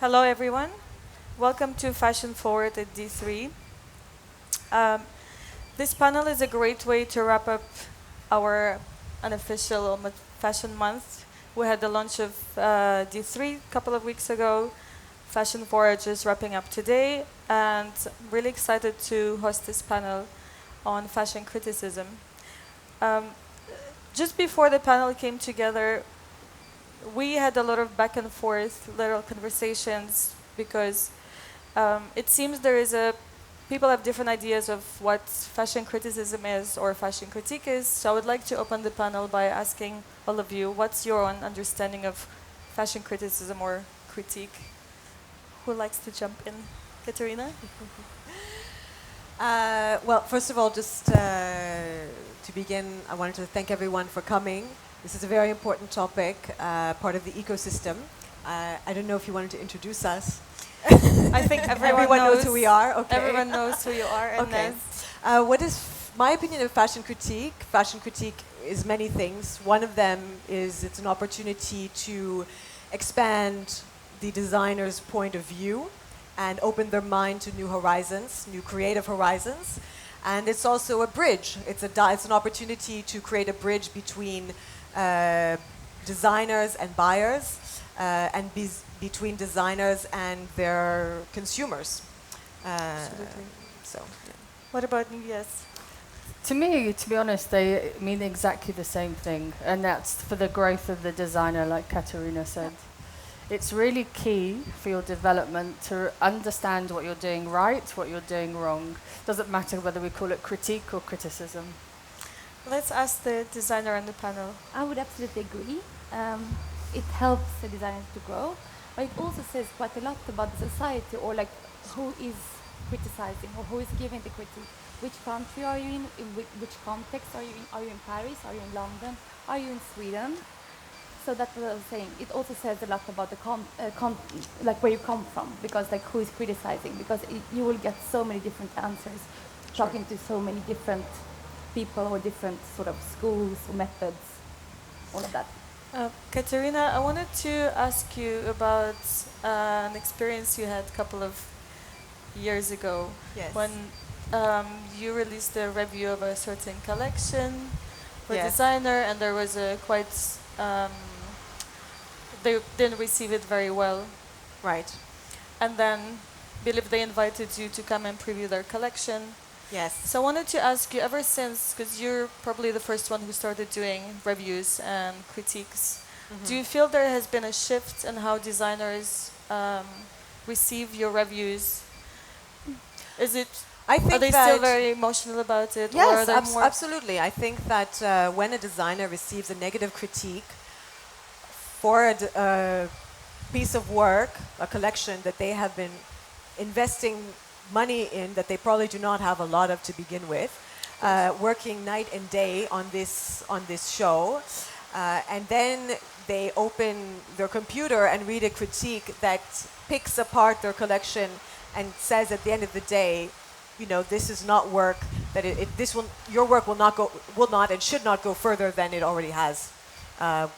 Hello, everyone. Welcome to Fashion Forward at D3. Um, this panel is a great way to wrap up our unofficial Fashion Month. We had the launch of D3 a couple of weeks ago. Fashion Forward is wrapping up today, and I'm really excited to host this panel on fashion criticism. Um, just before the panel came together, we had a lot of back and forth, little conversations, because it seems people have different ideas of what fashion criticism is or fashion critique is. So I would like to open the panel by asking all of you, what's your own understanding of fashion criticism or critique? Who likes to jump in? Katerina? Well, first of all, just to begin, I wanted to thank everyone for coming. This is a very important topic, part of the ecosystem. I don't know if you wanted to introduce us. I think everyone knows who we are. Okay. Everyone knows who you are. And okay. What is my opinion of fashion critique? Fashion critique is many things. One of them is it's an opportunity to expand the designer's point of view and open their mind to new horizons, new creative horizons. And it's also a bridge. It's an opportunity to create a bridge between designers and buyers, and between designers and their consumers. Absolutely. So, yeah. What about Yes? To me, to be honest, they mean exactly the same thing, and that's for the growth of the designer, like Katerina said. It's really key for your development to understand what you're doing right, what you're doing wrong. Doesn't matter whether we call it critique or criticism. Let's ask the designer on the panel. I would absolutely agree. It helps the designers to grow, but it also says quite a lot about the society, or like who is criticizing or who is giving the critique. Which country are you in which context are you in? Are you in Paris? Are you in London? Are you in Sweden? So that's what I was saying. It also says a lot about the like where you come from, because like who is criticizing, because you will get so many different answers, talking to so many different people or different sort of schools or methods, all of that. Katerina, I wanted to ask you about an experience you had a couple of years ago. Yes. When you released a review of a certain collection for Yes. designer, and there was a quite... they didn't receive it very well. Right. And then, believe they invited you to come and preview their collection. Yes. So I wanted to ask you, ever since, because you're probably the first one who started doing reviews and critiques, do you feel there has been a shift in how designers receive your reviews? Is it? I think are they still very emotional about it? Yes, or are they more absolutely. I think that when a designer receives a negative critique for a piece of work, a collection that they have been investing money in, that they probably do not have a lot of to begin with, working night and day on this show, and then they open their computer and read a critique that picks apart their collection and says at the end of the day, you know, this is not work that your work will not and should not go further than it already has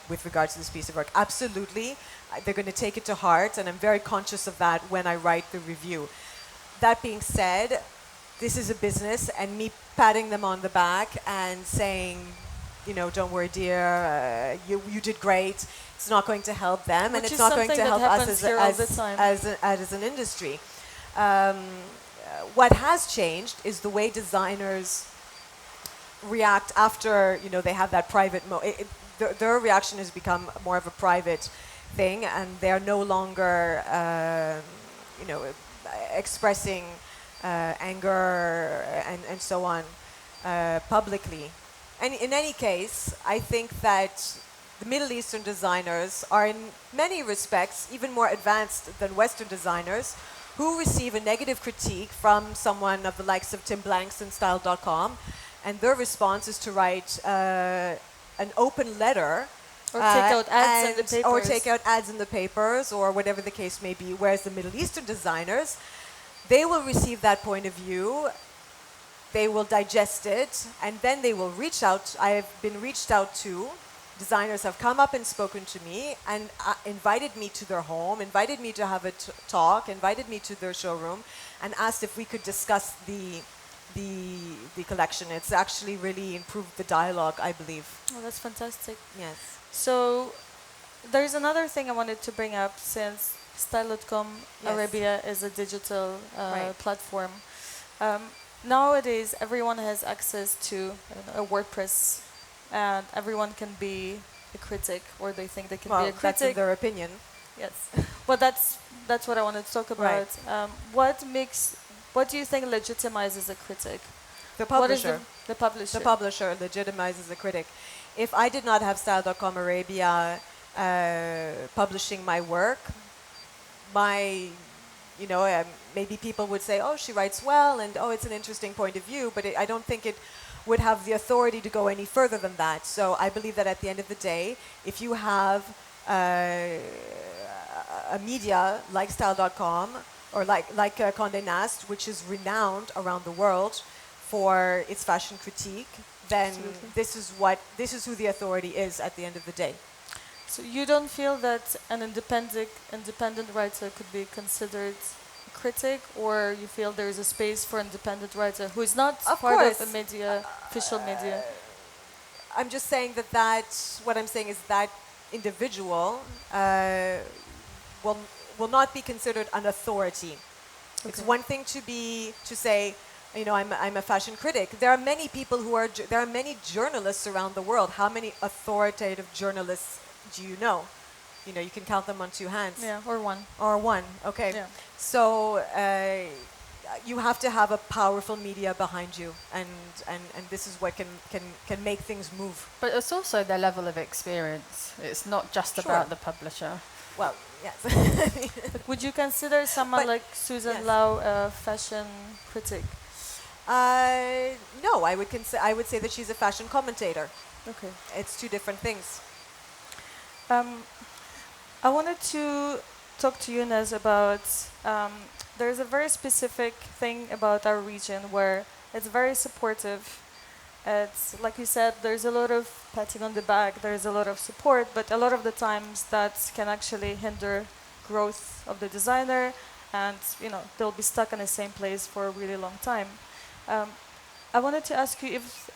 with regards to this piece of work. Absolutely, they're going to take it to heart, and I'm very conscious of that when I write the review. That being said, this is a business, and me patting them on the back and saying, you know, don't worry, dear, you did great. It's not going to help them, Which and it's is not going to something help that us happens here as an industry. What has changed is the way designers react after, you know, they have that private their reaction has become more of a private thing, and they're no longer, you know, expressing anger and so on publicly. And in any case, I think that the Middle Eastern designers are in many respects even more advanced than Western designers, who receive a negative critique from someone of the likes of Tim Blanks and Style.com, and their response is to write an open letter or take out ads in the papers. Or take out ads in the papers, or whatever the case may be. Whereas the Middle Eastern designers, they will receive that point of view, they will digest it, and then they will reach out. I have been reached out to designers have come up and spoken to me and invited me to their home, invited me to have a talk, invited me to their showroom, and asked if we could discuss the collection. It's actually really improved the dialogue, I believe. Oh, that's fantastic. Yes. So there's another thing I wanted to bring up, since Style.com Yes. Arabia is a digital Right. platform. Nowadays, everyone has access to a WordPress, and everyone can be a critic, or they think they can be Well, a that's in critic. their opinion. Yes, but that's what I wanted to talk about. Right. What do you think legitimizes a critic? The What is publisher. the publisher? The publisher legitimizes the critic. If I did not have Style.com Arabia publishing my work, maybe people would say, oh, she writes well, and oh, it's an interesting point of view, but I don't think it would have the authority to go any further than that. So I believe that at the end of the day, if you have a media like Style.com or like Condé Nast, which is renowned around the world for its fashion critique, then Absolutely. this is who the authority is at the end of the day. So you don't feel that an independent writer could be considered a critic, or you feel there is a space for independent writer who is not Of part course. of a media, official media? I'm just saying what I'm saying is that individual will not be considered an authority. It's Okay. one thing to say, I'm a fashion critic. There are many people there are many journalists around the world. How many authoritative journalists do you know? You can count them on two hands. Yeah, or one. Or one, okay. Yeah. So you have to have a powerful media behind you, and this is what can make things move. But it's also their level of experience. It's not just Sure. about the publisher. Well, yes. But would you consider someone But- like Susan yes. Lau a fashion critic? No, I would say that she's a fashion commentator. Okay. It's two different things. I wanted to talk to you, Nez, about there's a very specific thing about our region where it's very supportive. It's like you said, there's a lot of patting on the back, there's a lot of support, but a lot of the times that can actually hinder growth of the designer, and they'll be stuck in the same place for a really long time. I wanted to ask you if,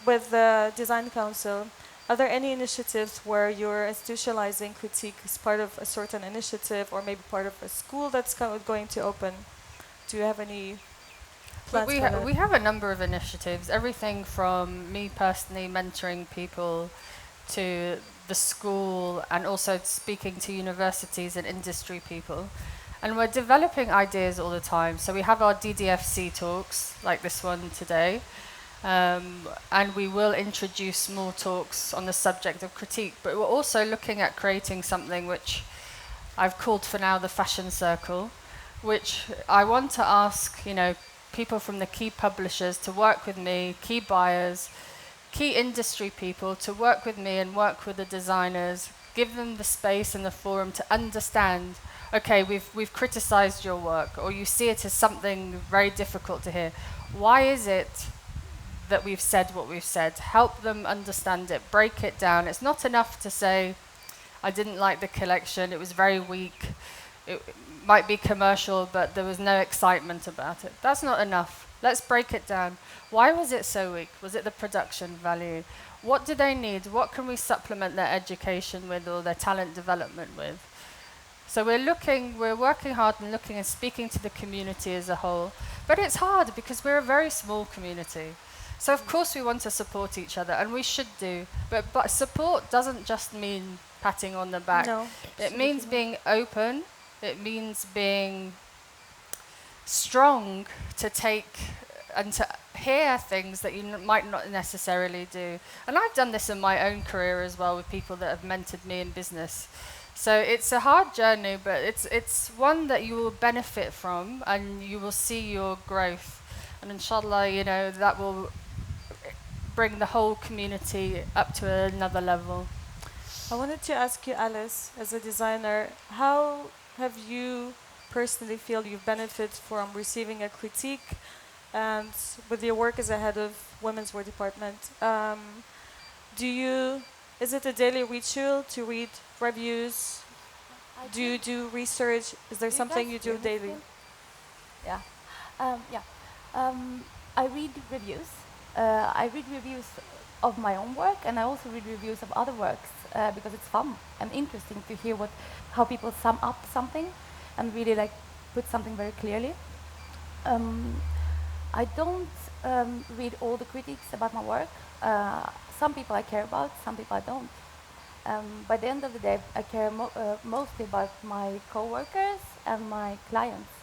with the Design Council, are there any initiatives where you're institutionalizing critique as part of a certain initiative, or maybe part of a school that's going to open? Do you have any plans We, for that? we have a number of initiatives, everything from me personally mentoring people to the school, and also speaking to universities and industry people. And we're developing ideas all the time. So we have our DDFC talks, like this one today. And we will introduce more talks on the subject of critique. But we're also looking at creating something which I've called for now the Fashion Circle, which I want to ask, people from the key publishers to work with me, key buyers, key industry people to work with me and work with the designers, give them the space and the forum to understand, okay, we've criticized your work, or you see it as something very difficult to hear. Why is it that we've said what we've said? Help them understand it, break it down. It's not enough to say, I didn't like the collection, it was very weak, it might be commercial, but there was no excitement about it. That's not enough. Let's break it down. Why was it so weak? Was it the production value? What do they need? What can we supplement their education with, or their talent development with? So we're working hard and looking and speaking to the community as a whole. But it's hard because we're a very small community. So of course we want to support each other, and we should do. But support doesn't just mean patting on the back. No, It means being open. It means being strong to take and to hear things that you might not necessarily do. And I've done this in my own career as well with people that have mentored me in business. So it's a hard journey, but it's one that you will benefit from, and you will see your growth. And inshallah, that will bring the whole community up to another level. I wanted to ask you, Alice, as a designer, how have you personally feel you've benefited from receiving a critique, and with your work as a head of women's wear department, do you Is it a daily ritual to read reviews? I Do you think do research? Is there you something guys you hear do me daily? still? Yeah. Yeah. I read reviews. I read reviews of my own work, and I also read reviews of other works because it's fun and interesting to hear how people sum up something and really like put something very clearly. Um, I don't read all the critiques about my work. Some people I care about, some people I don't. By the end of the day, I care mostly about my coworkers and my clients.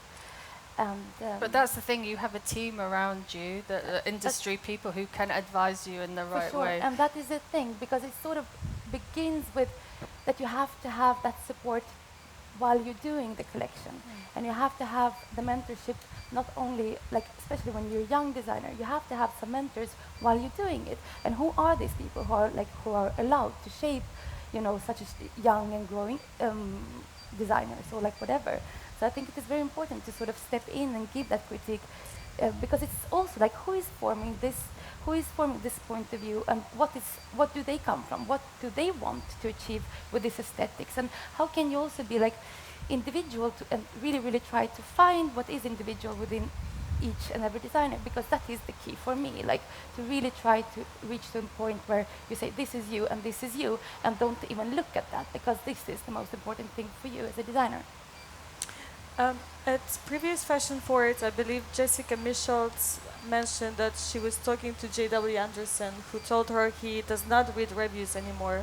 And But that's the thing, you have a team around you, the that's industry people who can advise you in the for right sure, way. and that is the thing because it sort of begins with that you have to have that support while you're doing the collection, and you have to have the mentorship not only like especially when you're a young designer, you have to have some mentors while you're doing it. And who are these people who are allowed to shape, such as young and growing designers or like whatever. So I think it is very important to sort of step in and give that critique because it's also like who is forming this point of view, and what do they come from, what do they want to achieve with this aesthetics, and how can you also be like individual and really really try to find what is individual within each and every designer, because that is the key for me, like to really try to reach to a point where you say this is you and this is you, and don't even look at that because this is the most important thing for you as a designer. At previous fashion forwards, I believe Jessica Micholtz mentioned that she was talking to J.W. Anderson, who told her he does not read reviews anymore,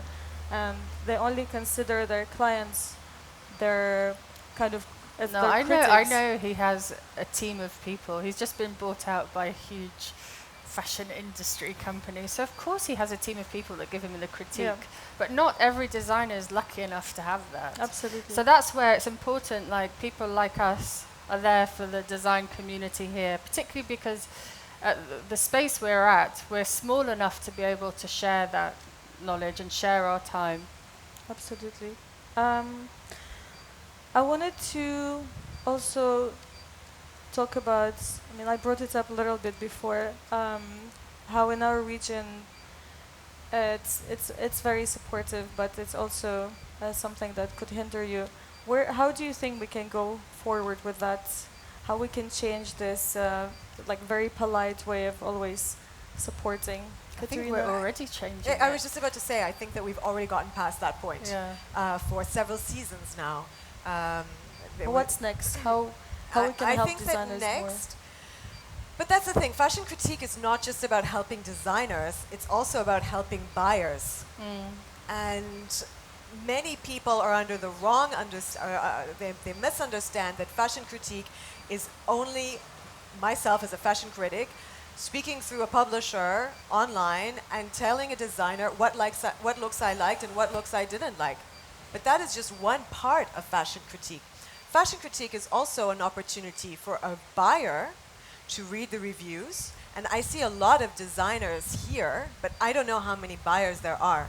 and they only consider their clients their kind of as No, their I critics. know he has a team of people. He's just been bought out by a huge fashion industry company. So of course he has a team of people that give him the critique. Yeah. But not every designer is lucky enough to have that. Absolutely. So that's where it's important, like people like us are there for the design community here, particularly because at the space we're at, we're small enough to be able to share that knowledge and share our time. Absolutely. I wanted to also talk about, I mean, I brought it up a little bit before, how in our region it's very supportive, but it's also something that could hinder you. How do you think we can go forward with that? How we can change this like very polite way of always supporting? I think Katerina? we're already changing I it. was just about to say, I think that we've already gotten past that point for several seasons now. What's next? How we can I help think that designers next, but that's the thing, fashion critique is not just about helping designers, it's also about helping buyers. And many people are under the wrong, they misunderstand that fashion critique is only myself as a fashion critic speaking through a publisher online and telling a designer what looks I liked and what looks I didn't like. But that is just one part of fashion critique. Fashion critique is also an opportunity for a buyer to read the reviews. And I see a lot of designers here, but I don't know how many buyers there are.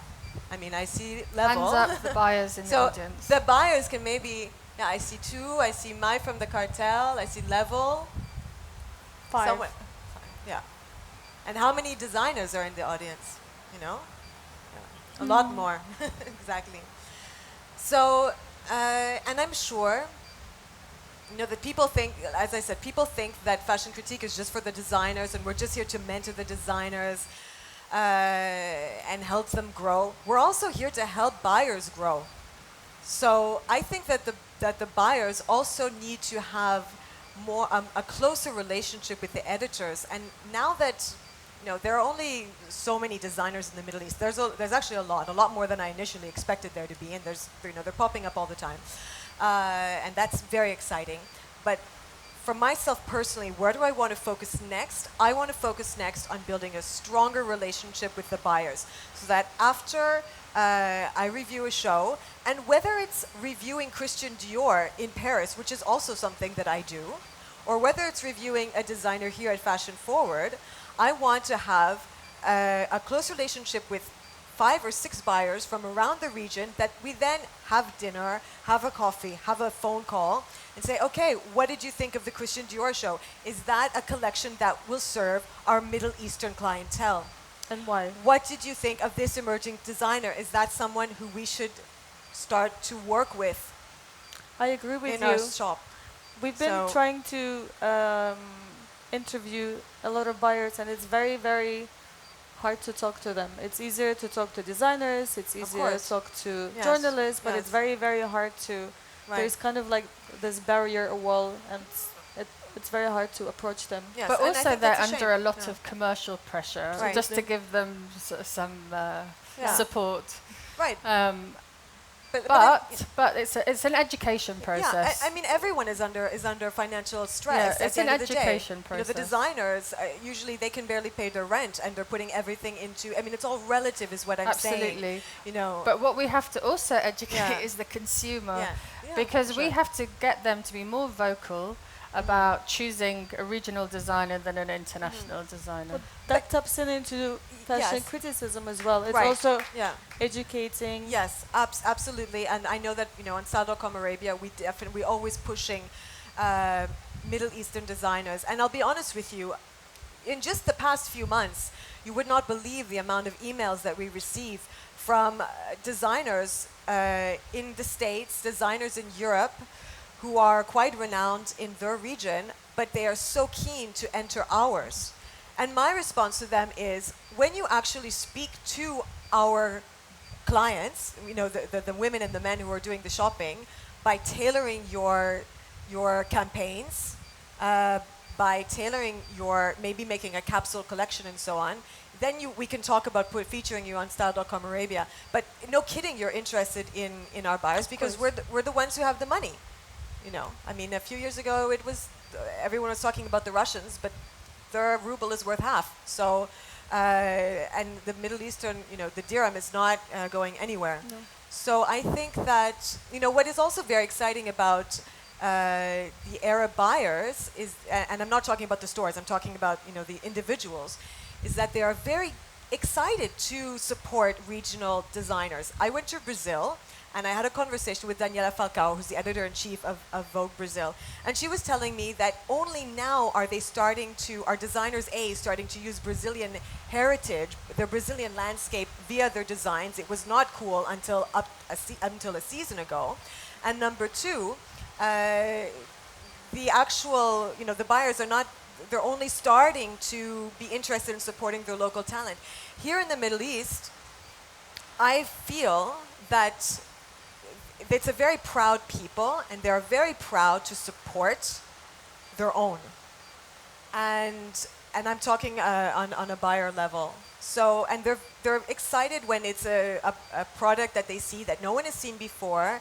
I mean, I see level. Hands up the buyers in the So audience. the buyers can maybe, yeah, I see 2, I see Mai from the cartel, I see level. 5. Someone, yeah. And how many designers are in the audience? Yeah. A lot more, exactly. So, and I'm sure, that people think, as I said, people think that fashion critique is just for the designers and we're just here to mentor the designers and help them grow. We're also here to help buyers grow. So I think that the buyers also need to have more a closer relationship with the editors. And now that there are only so many designers in the Middle East, there's actually a lot more than I initially expected there to be, and they're popping up all the time, and that's very exciting. But for myself personally, where do I want to focus next? I want to focus next on building a stronger relationship with the buyers, so that after I review a show, and whether it's reviewing Christian Dior in Paris, which is also something that I do, or whether it's reviewing a designer here at Fashion Forward, I want to have a close relationship with 5 or 6 buyers from around the region that we then have dinner, have a coffee, have a phone call, and say, okay, what did you think of the Christian Dior show? Is that a collection that will serve our Middle Eastern clientele? And why? What did you think of this emerging designer? Is that someone who we should start to work with I agree with in you. our shop? We've been So- trying to interview a lot of buyers, and it's very, very hard to talk to them. It's easier to talk to designers, it's easier to course. talk to Yes, journalists, but yes. it's very, very hard to. Right. There's kind of like this barrier, a wall, and it's very hard to approach them. Yes, But and I also think they're that's under a shame. lot Yeah. of commercial pressure, Right. just to give them some Yeah. support. Right. But it's an education process. Yeah, I mean everyone is under financial stress. Yeah, it's at an the end of the day. education You know, the process. designers usually they can barely pay their rent, and they're putting everything into. I mean, it's all relative, is what I'm saying. Absolutely. You know. But what we have to also educate Yeah. is the consumer, Yeah. Yeah, because for we sure. have to get them to be more vocal about choosing a regional designer than an international designer. That taps into fashion Yes. criticism as well. It's Right. also Yeah. educating. Yes, absolutely. And I know that, you know, on Style.com Arabia, we always pushing Middle Eastern designers. And I'll be honest with you, in just the past few months, you would not believe the amount of emails that we receive from designers in the States, designers in Europe, who are quite renowned in their region, but they are so keen to enter ours. And my response to them is, when you actually speak to our clients, you know, the women and the men who are doing the shopping, by tailoring your campaigns, by tailoring maybe making a capsule collection and so on, then we can talk about featuring you on Style.com Arabia. But no kidding, you're interested in our buyers because we're the ones who have the money. You know, I mean, a few years ago, it was everyone was talking about the Russians, but their ruble is worth half. So, and the Middle Eastern, you know, the dirham is not going anywhere. No. So I think that, you know, what is also very exciting about the Arab buyers is, and I'm not talking about the stores, I'm talking about, you know, the individuals, is that they are very excited to support regional designers. I went to Brazil, and I had a conversation with Daniela Falcao, who's the editor-in-chief of Vogue Brazil. And she was telling me that only now are designers starting to use Brazilian heritage, their Brazilian landscape via their designs. It was not cool until a season ago. And number two, the actual, you know, the buyers are not, they're only starting to be interested in supporting their local talent. Here in the Middle East, I feel that it's a very proud people, and they're very proud to support their own. And I'm talking on a buyer level. So, and they're excited when it's a product that they see that no one has seen before.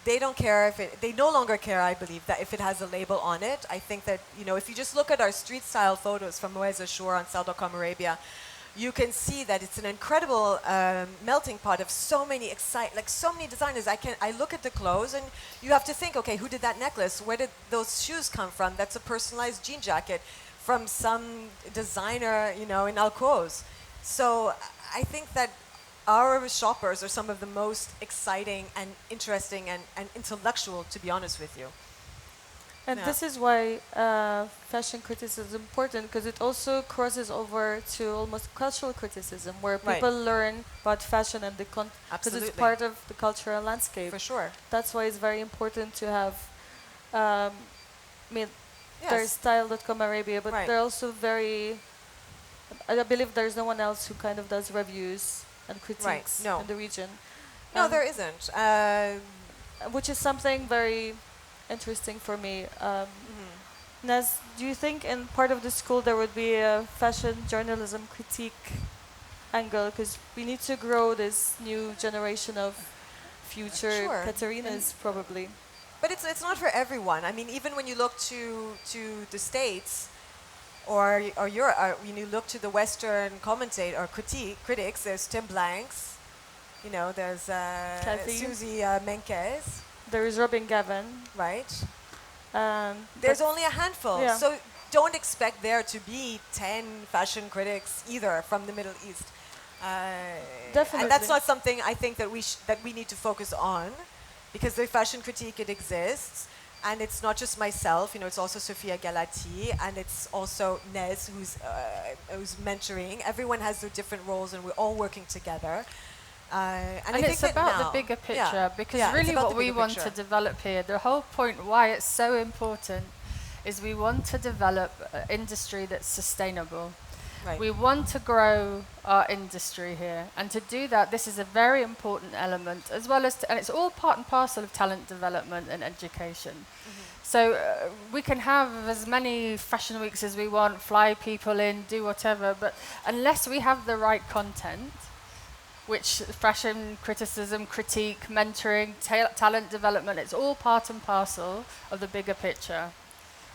They don't care they no longer care, I believe, that if it has a label on it. I think that, you know, if you just look at our street style photos from Moez Ashur on Style.com Arabia, you can see that it's an incredible melting pot of so many so many designers. I look at the clothes and you have to think, okay, who did that necklace? Where did those shoes come from? That's a personalized jean jacket from some designer, you know, in Alcoz. So I think that our shoppers are some of the most exciting and interesting and intellectual, to be honest with you. And Yeah. this is why fashion criticism is important, because it also crosses over to almost cultural criticism, where Right. people learn about fashion and because it's Absolutely. part of the cultural landscape. For sure. That's why it's very important to have. I mean, there's Yes. Style.com Arabia, but Right. they're also very. I believe there's no one else who kind of does reviews and critiques no. in the region. No, there isn't. Which is something very interesting for me. Naz, do you think in part of the school there would be a fashion journalism critique angle? Because we need to grow this new generation of future Sure. Katarinas, probably. But it's not for everyone. I mean, even when you look to the States or Europe, when you look to the Western critics, there's Tim Blanks, you know, there's Kathy. Susie Menkes, There is Robin Gavin. right? but There's only a handful. Yeah. So don't expect there to be 10 fashion critics either from the Middle East. Definitely. And that's not something I think that we need to focus on, because the fashion critique, it exists. And it's not just myself, it's also Sofia Galati, and it's also Nez, who's mentoring. Everyone has their different roles, and we're all working together. And I it's think about now, the bigger picture, yeah, because yeah, it's really about what the we bigger want picture. to develop here, the whole point why it's so important, is we want to develop an industry that's sustainable. Right. We want to grow our industry here, and to do that, this is a very important element, as well as, and it's all part and parcel of talent development and education. So we can have as many fashion weeks as we want, fly people in, do whatever, but unless we have the right content, which fashion criticism, critique, mentoring, talent development, it's all part and parcel of the bigger picture,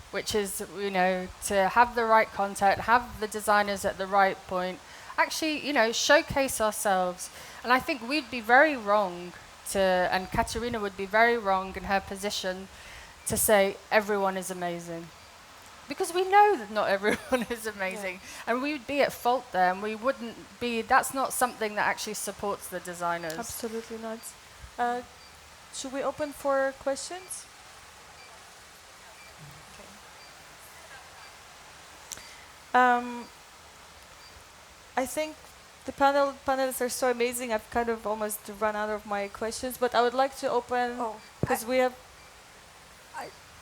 which is, to have the right content, have the designers at the right point, actually, showcase ourselves. And I think we'd be very wrong and Katerina would be very wrong in her position to say everyone is amazing. Because we know that not everyone is amazing. And we would be at fault there, and we wouldn't be, that's not something that actually supports the designers. Absolutely not. Should we open for questions? I think the panelists are so amazing. I've kind of almost run out of my questions, but I would like to open because we have.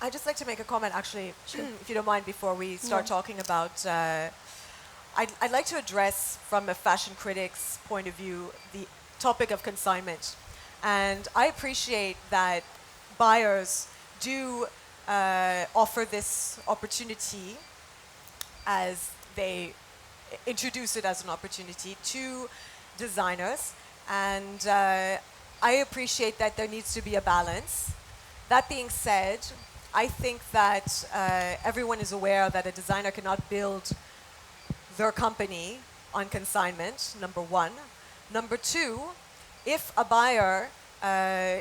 I'd just like to make a comment, actually, if you don't mind, before we start talking about. I'd like to address, from a fashion critic's point of view, the topic of consignment, and I appreciate that buyers do offer this opportunity, as they introduce it as an opportunity to designers, and I appreciate that there needs to be a balance. That being said, I think that everyone is aware that a designer cannot build their company on consignment, number one. Number two, if a buyer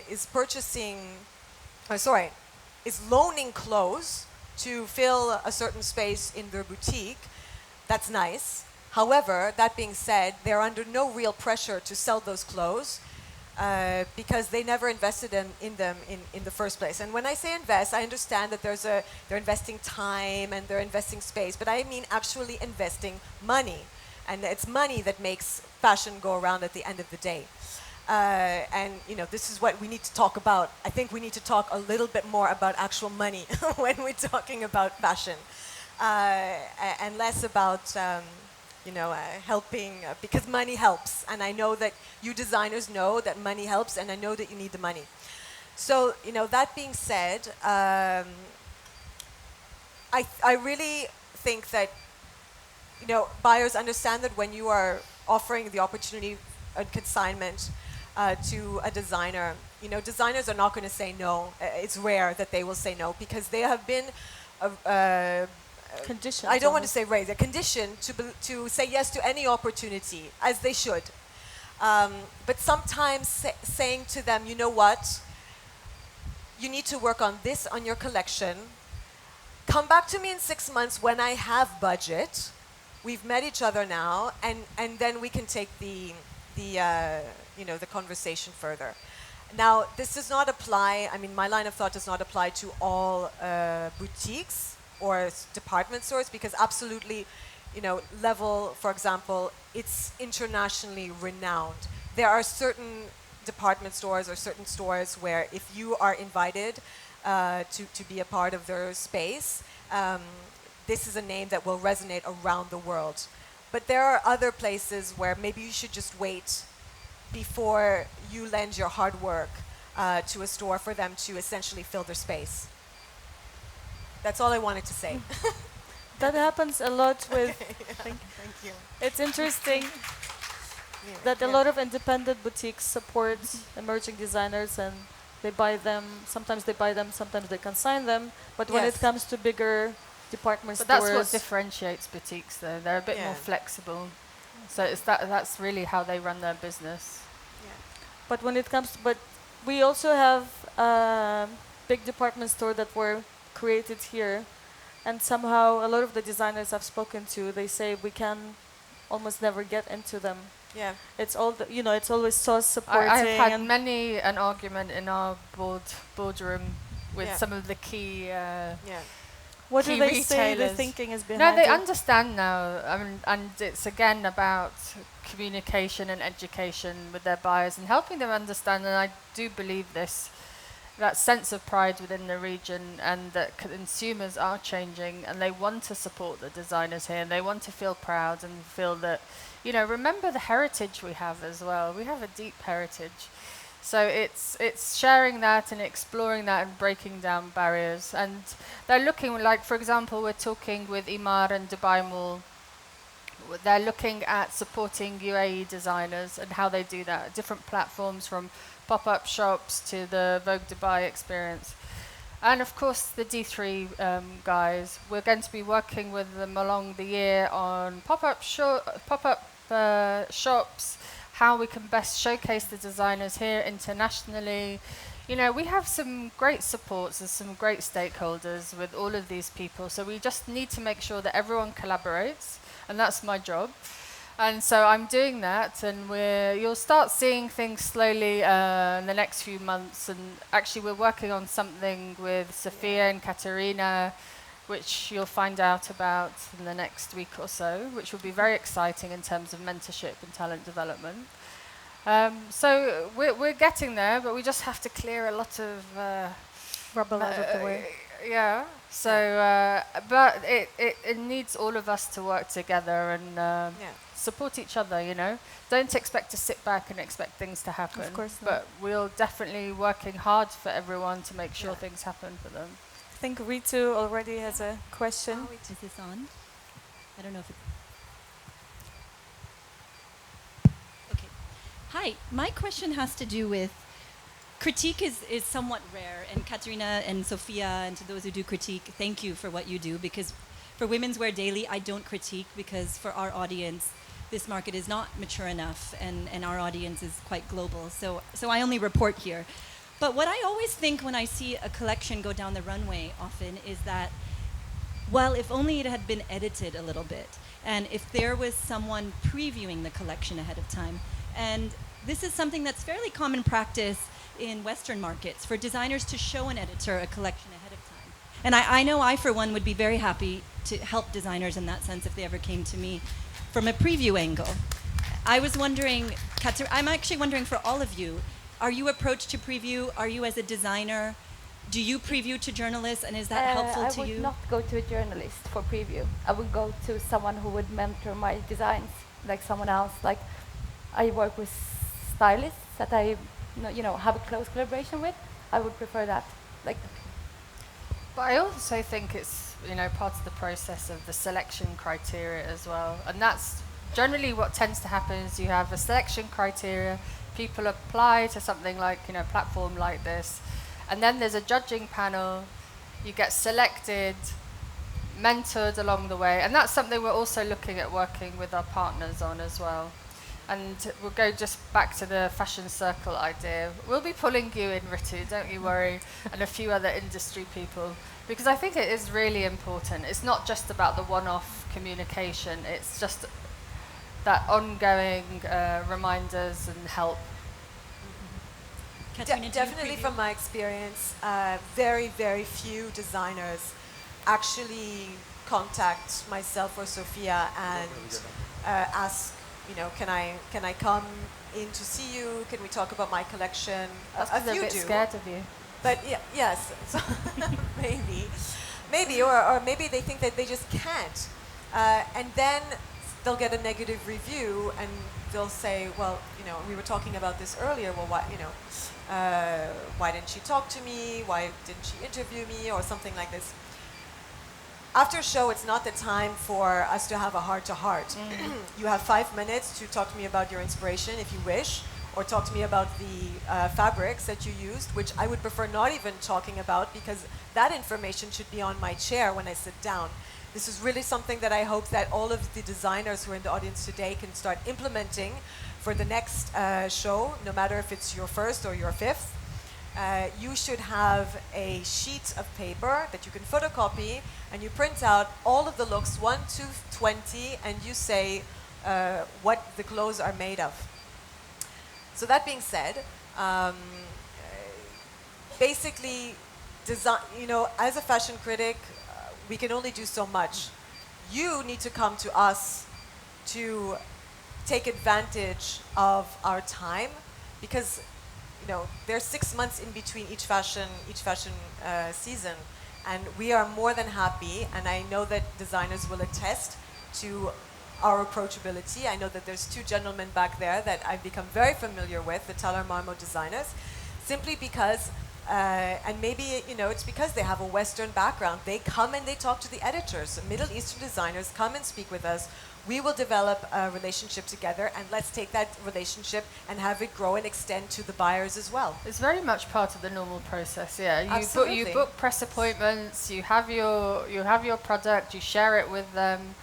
is loaning clothes to fill a certain space in their boutique, that's nice. However, that being said, they're under no real pressure to sell those clothes because they never invested in them in the first place. And when I say invest, I understand that they're investing time and they're investing space, but I mean actually investing money. And it's money that makes fashion go around at the end of the day. And this is what we need to talk about. I think we need to talk a little bit more about actual money when we're talking about fashion, and less about helping, because money helps. And I know that you designers know that money helps, and I know that you need the money. So that being said, I really think that buyers understand that when you are offering the opportunity of consignment to a designer, designers are not going to say no. It's rare that they will say no, because they have been conditioned. I don't want to say raised. They're conditioned to say yes to any opportunity, as they should. But sometimes saying to them, you know what, you need to work on this on your collection. Come back to me in 6 months when I have budget. We've met each other now, and then we can take the conversation further. Now, this does not apply. I mean, my line of thought does not apply to all boutiques or department stores, because absolutely, Level, for example, it's internationally renowned. There are certain department stores or certain stores where if you are invited to be a part of their space, this is a name that will resonate around the world. But there are other places where maybe you should just wait before you lend your hard work to a store for them to essentially fill their space. That's all I wanted to say. That happens a lot with. Thank you. It's interesting that a lot of independent boutiques support emerging designers, and they buy them. Sometimes they buy them, sometimes they consign them. But when it comes to bigger department stores, that's what differentiates boutiques, though. They're a bit more flexible. So it's that's really how they run their business. Yeah. But when it comes, but we also have big department store that were created here, and somehow a lot of the designers I've spoken to, they say we can almost never get into them. Yeah. It's all it's always so supporting. I've had many an argument in our boardroom with Yeah. some of the key Yeah. What do key they say the retailers. thinking is No, behind they it? understand now, and it's again about communication and education with their buyers and helping them understand. And I do believe this, that sense of pride within the region, and that consumers are changing and they want to support the designers here and they want to feel proud and feel that, you know, remember the heritage we have as well. We have a deep heritage. So it's sharing that and exploring that and breaking down barriers. And they're looking, like, for example, we're talking with Imar and Dubai Mall. They're looking at supporting UAE designers and how they do that. Different platforms, from pop-up shops to the Vogue Dubai experience. And of course, the D3 guys, we're going to be working with them along the year on pop-up shops, how we can best showcase the designers here internationally. You know, we have some great supports and some great stakeholders with all of these people, so we just need to make sure that everyone collaborates, and that's my job. And so I'm doing that, and you'll start seeing things slowly in the next few months. And actually, we're working on something with Sophia and Katerina, which you'll find out about in the next week or so, which will be very exciting in terms of mentorship and talent development. So we're getting there, but we just have to clear a lot of Rubble out of the way. yeah. So, but it needs all of us to work together and support each other. You know, don't expect to sit back and expect things to happen. Of course not. But we'll definitely working hard for everyone to make sure things happen for them. I think Ritu already has a question. Is this on? I don't know if it's... Okay. Hi, my question has to do with critique is somewhat rare, and Katerina and Sophia, and to those who do critique, thank you for what you do, because for Women's Wear Daily, I don't critique, because for our audience, this market is not mature enough, and our audience is quite global, so I only report here. But what I always think when I see a collection go down the runway often is that, well, if only it had been edited a little bit, and if there was someone previewing the collection ahead of time. And this is something that's fairly common practice in Western markets, for designers to show an editor a collection ahead of time. And I know I, for one, would be very happy to help designers in that sense if they ever came to me from a preview angle. I was wondering, I'm actually wondering for all of you, are you approached to preview? Are you, as a designer, do you preview to journalists, and is that helpful to you? I would not go to a journalist for preview. I would go to someone who would mentor my designs, like someone else. Like, I work with stylists that I, have a close collaboration with. I would prefer that. Like, but I also think it's, part of the process of the selection criteria as well. And that's generally what tends to happen is you have a selection criteria, people apply to something like, a platform like this, and then there's a judging panel, you get selected, mentored along the way, and that's something we're also looking at working with our partners on as well. And we'll go just back to the fashion circle idea. We'll be pulling you in, Ritu, don't you worry, and a few other industry people, because I think it is really important. It's not just about the one-off communication, it's just that ongoing reminders and help. Definitely from my experience, very, very few designers actually contact myself or Sophia and ask, can I come in to see you? Can we talk about my collection? That's a bit scared of you. But yes, so maybe, or maybe they think that they just can't, and then they'll get a negative review, and they'll say, well, we were talking about this earlier. Well, why didn't she talk to me? Why didn't she interview me, or something like this? After a show, it's not the time for us to have a heart-to-heart. You have 5 minutes to talk to me about your inspiration, if you wish, or talk to me about the fabrics that you used, which I would prefer not even talking about, because that information should be on my chair when I sit down. This is really something that I hope that all of the designers who are in the audience today can start implementing for the next show, no matter if it's your first or your fifth. You should have a sheet of paper that you can photocopy, and you print out all of the looks 1 to 20, and you say what the clothes are made of. So that being said, basically as a fashion critic, we can only do so much. You need to come to us to take advantage of our time, because there's 6 months in between each fashion season, and we are more than happy, and I know that designers will attest to our approachability. I know that there's 2 gentlemen back there that I've become very familiar with, the Taller Marmo designers, simply because and maybe it's because they have a Western background. They come and they talk to the editors. Middle Eastern designers come and speak with us. We will develop a relationship together, and let's take that relationship and have it grow and extend to the buyers as well. It's very much part of the normal process. Yeah, you Absolutely. book press appointments. You have your product. You share it with them,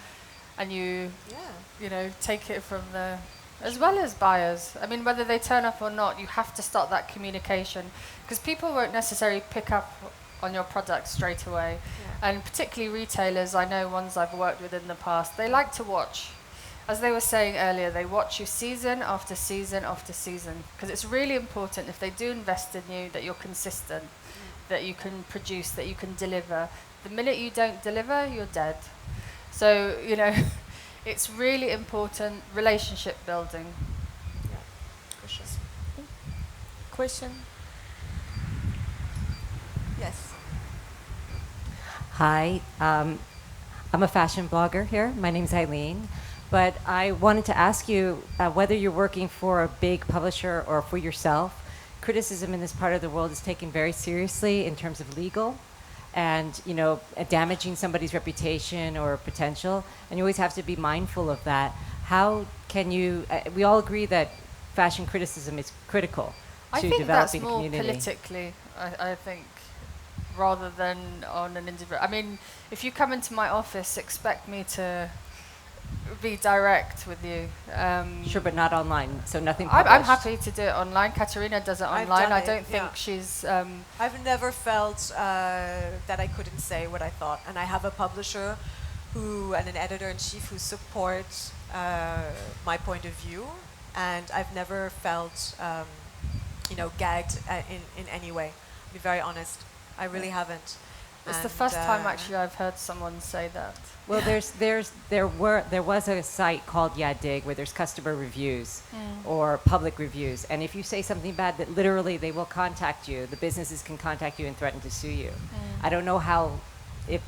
and you take it from there. As well as buyers. I mean, whether they turn up or not, you have to start that communication, because people won't necessarily pick up on your product straight away. Yeah. And particularly retailers, I know ones I've worked with in the past, they like to watch. As they were saying earlier, they watch you season after season after season, because it's really important, if they do invest in you, that you're consistent, that you can produce, that you can deliver. The minute you don't deliver, you're dead. So, it's really important relationship building. Yeah, for sure. Question? Yes. Hi, I'm a fashion blogger here. My name's Eileen. But I wanted to ask you whether you're working for a big publisher or for yourself. Criticism in this part of the world is taken very seriously in terms of legal and damaging somebody's reputation or potential, and you always have to be mindful of that. How can you? We all agree that fashion criticism is critical I to think that's developing more community. politically, I think, rather than on an individual. I mean, if you come into my office, expect me to be direct with you. Sure, but not online, so nothing I'm published. happy to do it online. Katerina does it I've online. done I don't it, think yeah. she's... I've never felt that I couldn't say what I thought, and I have a publisher and an editor-in-chief who support my point of view, and I've never felt gagged in any way. To be very honest, I really haven't. It's the first time actually I've heard someone say that. Well, there was a site called Dig where there's customer reviews or public reviews, and if you say something bad, that literally they will contact you. The businesses can contact you and threaten to sue you. I don't know how, if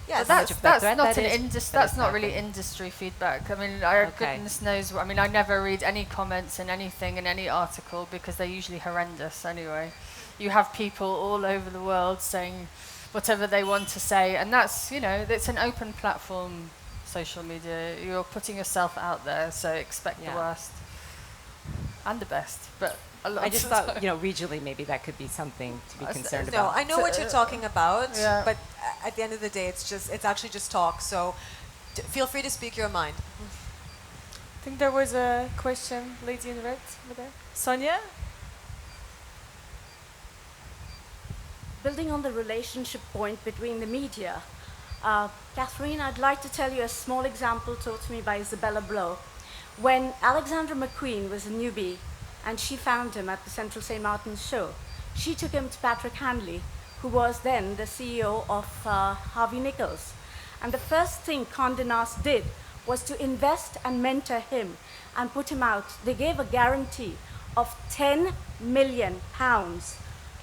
Yes, that's not really industry feedback. I mean, goodness knows. I mean, I never read any comments in anything in any article because they're usually horrendous anyway. You have people all over the world saying whatever they want to say, and that's it's an open platform, social media. You're putting yourself out there, so expect the worst and the best. But I just thought regionally maybe that could be something to be concerned about. No, I know what you're talking about, yeah. but at the end of the day, it's actually just talk. So feel free to speak your mind. I think there was a question, lady in red over there. Sonia? Building on the relationship point between the media, Catherine, I'd like to tell you a small example taught to me by Isabella Blow. When Alexander McQueen was a newbie and she found him at the Central St. Martin's show, she took him to Patrick Hanley, who was then the CEO of Harvey Nichols. And the first thing Condé Nast did was to invest and mentor him and put him out. They gave a guarantee of £10 million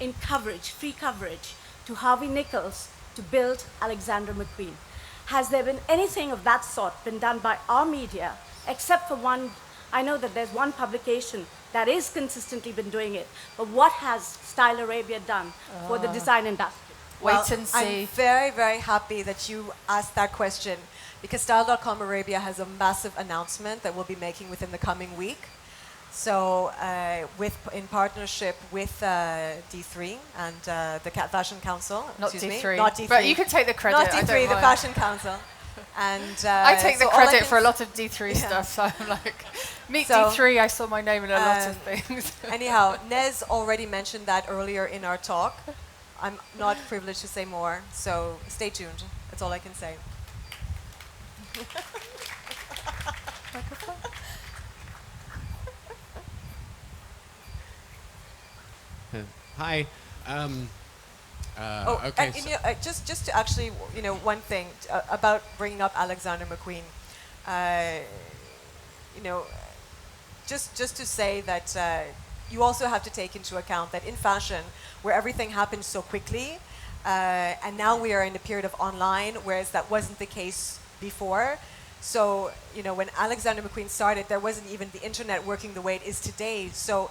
in coverage, free coverage, to Harvey Nichols to build Alexander McQueen. Has there been anything of that sort been done by our media, except for one? I know that there's one publication that is consistently been doing it, but what has Style Arabia done for the design industry? Wait and see. I'm very, very happy that you asked that question, because Style.com Arabia has a massive announcement that we'll be making within the coming week. So in partnership with D3 and the Fashion Council. Not excuse D3. Me, not D3. But you can take the credit. Not I D3, don't the mind. Fashion Council. And I take the so all I credit can for a lot of D3 stuff. So I'm like, meet So, D3. I saw my name in a lot of things. anyhow, Nez already mentioned that earlier in our talk. I'm not privileged to say more, so stay tuned. That's all I can say. Hi. And, just to actually, one thing about bringing up Alexander McQueen, you know, just to say that you also have to take into account that in fashion, where everything happens so quickly, and now we are in a period of online, whereas that wasn't the case before. So, when Alexander McQueen started, there wasn't even the internet working the way it is today. So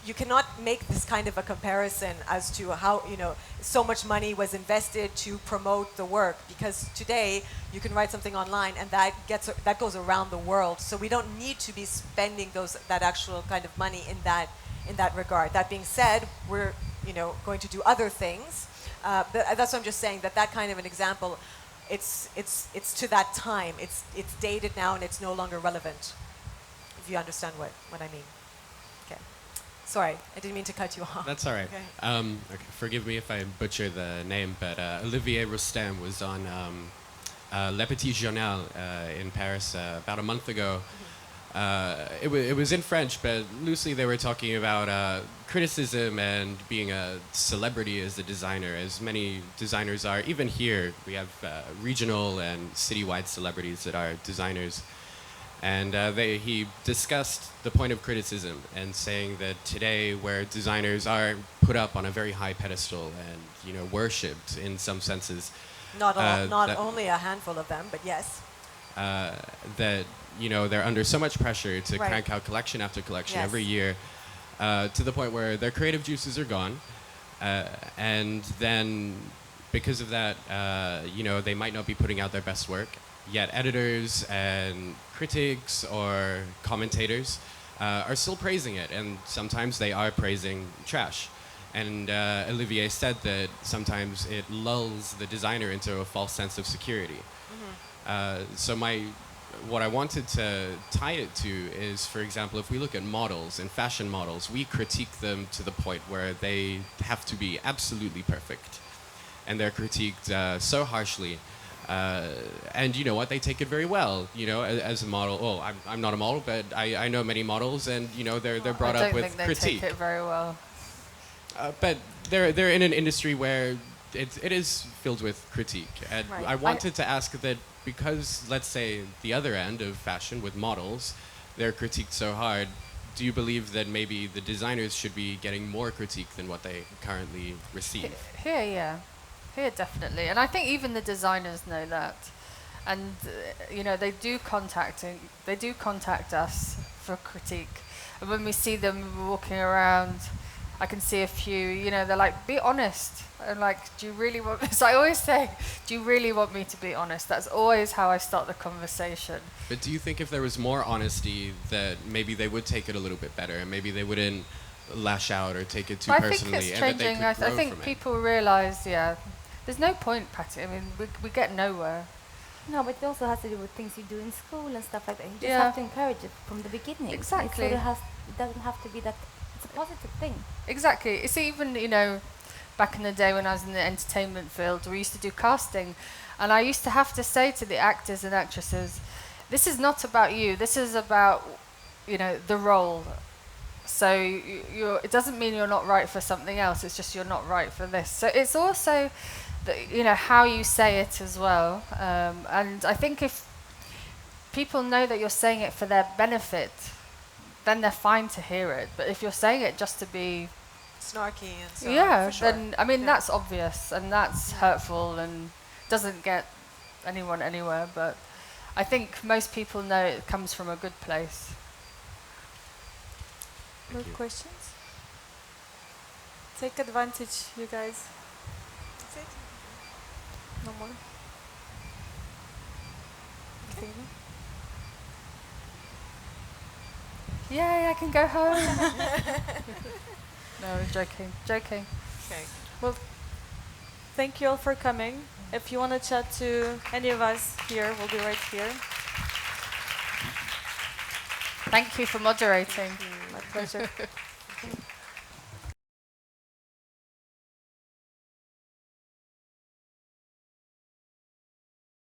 you cannot make this kind of a comparison as to how, so much money was invested to promote the work, because today you can write something online and that goes around the world. So we don't need to be spending that actual kind of money in that regard. That being said, we're going to do other things. But that's what I'm just saying, that kind of an example, it's to that time. It's dated now and it's no longer relevant, if you understand what I mean. Okay. Sorry, I didn't mean to cut you off. That's all right. Okay. Okay, forgive me if I butcher the name, but Olivier Roustem was on Le Petit Journal in Paris about a month ago. It was in French, but loosely they were talking about criticism and being a celebrity as a designer, as many designers are. Even here, we have regional and citywide celebrities that are designers. And he discussed the point of criticism and saying that today, where designers are put up on a very high pedestal and worshipped in some senses, Not only a handful of them, but yes. That they're under so much pressure to crank out collection after collection every year, to the point where their creative juices are gone, and then because of that, they might not be putting out their best work. Yet editors and critics or commentators are still praising it, and sometimes they are praising trash. And Olivier said that sometimes it lulls the designer into a false sense of security. So what I wanted to tie it to is, for example, if we look at models and fashion models, we critique them to the point where they have to be absolutely perfect. And they're critiqued so harshly. And you know what? They take it very well. As a model. Oh, I'm not a model, but I know many models, and they're brought up with critique. I don't think they take it very well. But they're in an industry where it is filled with critique. And I wanted to ask that, because let's say the other end of fashion with models, they're critiqued so hard. Do you believe that maybe the designers should be getting more critique than what they currently receive? Here, definitely. And I think even the designers know that. And, they do contact us for critique. And when we see them walking around, I can see a few, they're like, be honest. And like, do you really want this? I always say, do you really want me to be honest? That's always how I start the conversation. But do you think if there was more honesty, that maybe they would take it a little bit better, and maybe they wouldn't lash out or take it too personally? I think it's changing. I think people realise, there's no point, Patty. I mean, we get nowhere. No, but it also has to do with things you do in school and stuff like that. You just have to encourage it from the beginning. Exactly. It doesn't have to be that. It's a positive thing. Exactly. It's even, back in the day when I was in the entertainment field, we used to do casting, and I used to have to say to the actors and actresses, this is not about you. This is about, the role. So it doesn't mean you're not right for something else. It's just you're not right for this. So it's also, how you say it as well. And I think if people know that you're saying it for their benefit, then they're fine to hear it. But if you're saying it just to be snarky and so on, then I mean that's obvious and that's hurtful and doesn't get anyone anywhere. But I think most people know it comes from a good place. More questions? Take advantage, you guys. That's it. No more? Okay. Yay, I can go home. No, joking. Okay. Well, thank you all for coming. If you want to chat to any of us here, we'll be right here. Thank you for moderating. My pleasure.